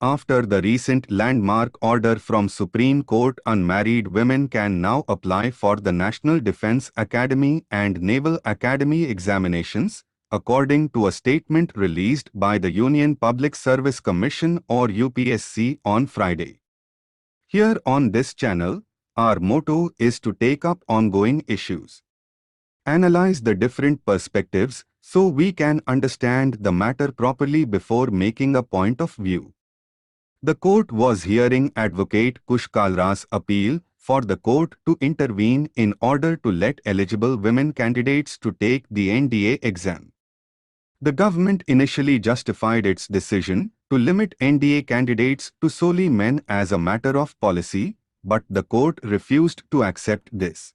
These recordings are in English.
After the recent landmark order from Supreme Court, unmarried women can now apply for the National Defense Academy and Naval Academy examinations, according to a statement released by the Union Public Service Commission or UPSC on Friday. Here on this channel, our motto is to take up ongoing issues, analyze the different perspectives so we can understand the matter properly before making a point of view. The court was hearing Advocate Kush Kalra's appeal for the court to intervene in order to let eligible women candidates to take the NDA exam. The government initially justified its decision to limit NDA candidates to solely men as a matter of policy, but the court refused to accept this.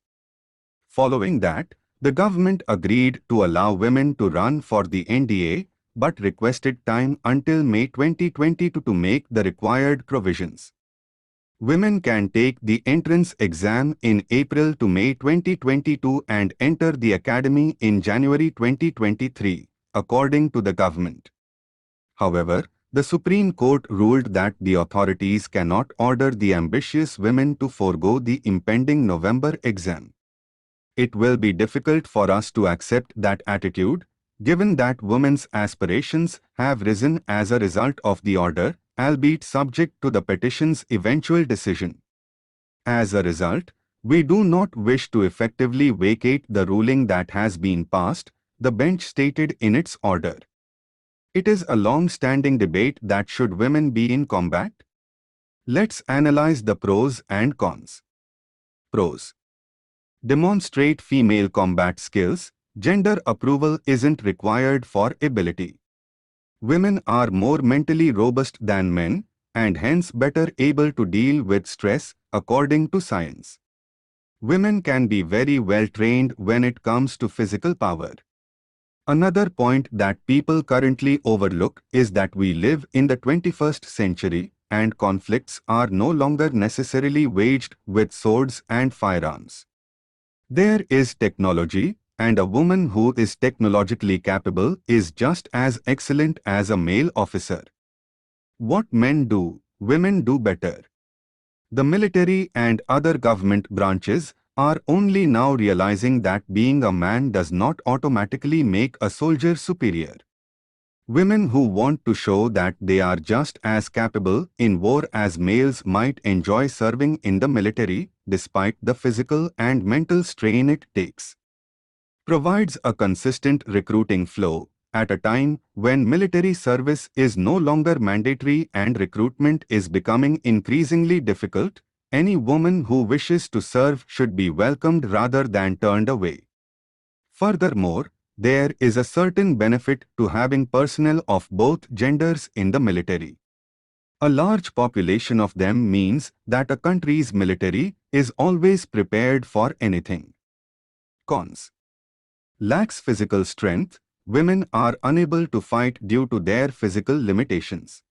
Following that, the government agreed to allow women to run for the NDA, but requested time until May 2022 to make the required provisions. Women can take the entrance exam in April to May 2022 and enter the academy in January 2023, according to the government. However, the Supreme Court ruled that the authorities cannot order the ambitious women to forego the impending November exam. It will be difficult for us to accept that attitude, given that women's aspirations have risen as a result of the order, albeit subject to the petition's eventual decision. As a result, we do not wish to effectively vacate the ruling that has been passed, the bench stated in its order. It is a long-standing debate that should women be in combat? Let's analyze the pros and cons. Pros. Demonstrate female combat skills. Gender approval isn't required for ability. Women are more mentally robust than men, and hence better able to deal with stress, according to science. Women can be very well trained when it comes to physical power. Another point that people currently overlook is that we live in the 21st century, and conflicts are no longer necessarily waged with swords and firearms. There is technology, and a woman who is technologically capable is just as excellent as a male officer. What men do, women do better. The military and other government branches are only now realizing that being a man does not automatically make a soldier superior. Women who want to show that they are just as capable in war as males might enjoy serving in the military, despite the physical and mental strain it takes. Provides a consistent recruiting flow at a time when military service is no longer mandatory and recruitment is becoming increasingly difficult. Any woman who wishes to serve should be welcomed rather than turned away. Furthermore, there is a certain benefit to having personnel of both genders in the military. A large population of them means that a country's military is always prepared for anything. Cons. Lacks physical strength. Women are unable to fight due to their physical limitations.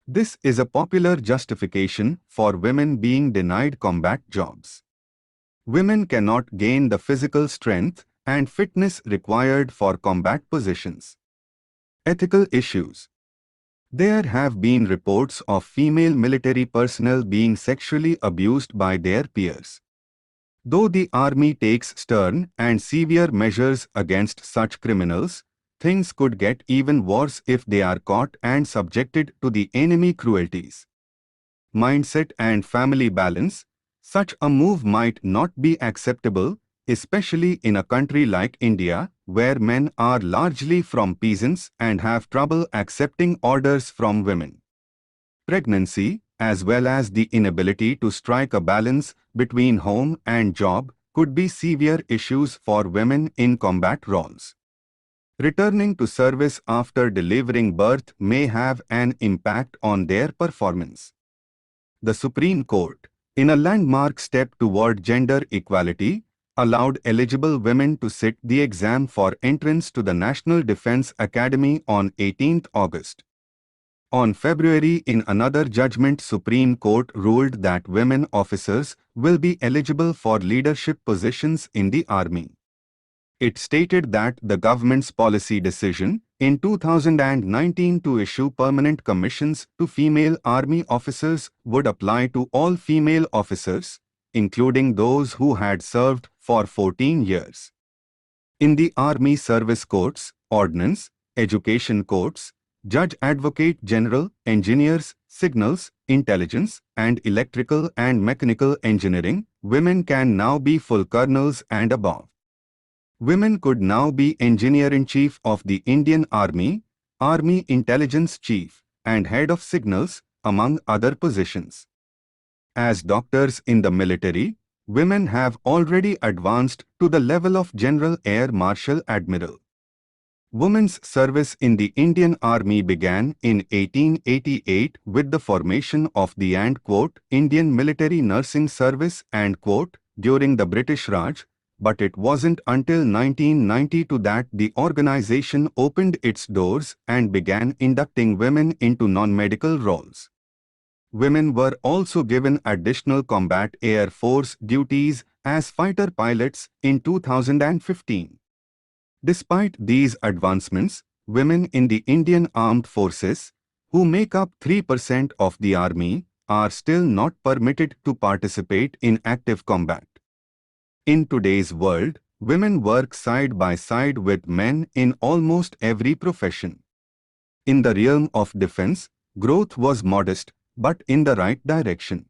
This is a popular justification for women being denied combat jobs. Women cannot gain the physical strength and fitness required for combat positions. Ethical issues. There have been reports of female military personnel being sexually abused by their peers. Though the army takes stern and severe measures against such criminals, things could get even worse if they are caught and subjected to the enemy cruelties. Mindset and family balance. Such a move might not be acceptable, especially in a country like India, where men are largely from peasants and have trouble accepting orders from women. Pregnancy, as well as the inability to strike a balance between home and job, could be severe issues for women in combat roles. Returning to service after delivering birth may have an impact on their performance. The Supreme Court, in a landmark step toward gender equality, allowed eligible women to sit the exam for entrance to the National Defense Academy on 18 August. On February, in another judgment, Supreme Court ruled that women officers will be eligible for leadership positions in the Army. It stated that the government's policy decision in 2019 to issue permanent commissions to female army officers would apply to all female officers, including those who had served for 14 years. In the Army Service Courts, Ordnance, Education Courts, Judge Advocate General, Engineers, Signals, Intelligence, and Electrical and Mechanical Engineering, women can now be full colonels and above. Women could now be Engineer-in-Chief of the Indian Army, Army Intelligence Chief, and Head of Signals, among other positions. As doctors in the military, women have already advanced to the level of General Air Marshal Admiral. Women's service in the Indian Army began in 1888 with the formation of the Indian Military Nursing Service during the British Raj, but it wasn't until 1992 that the organization opened its doors and began inducting women into non-medical roles. Women were also given additional combat air force duties as fighter pilots in 2015. Despite these advancements, women in the Indian Armed Forces, who make up 3% of the army, are still not permitted to participate in active combat. In today's world, women work side by side with men in almost every profession. In the realm of defense, growth was modest, but in the right direction.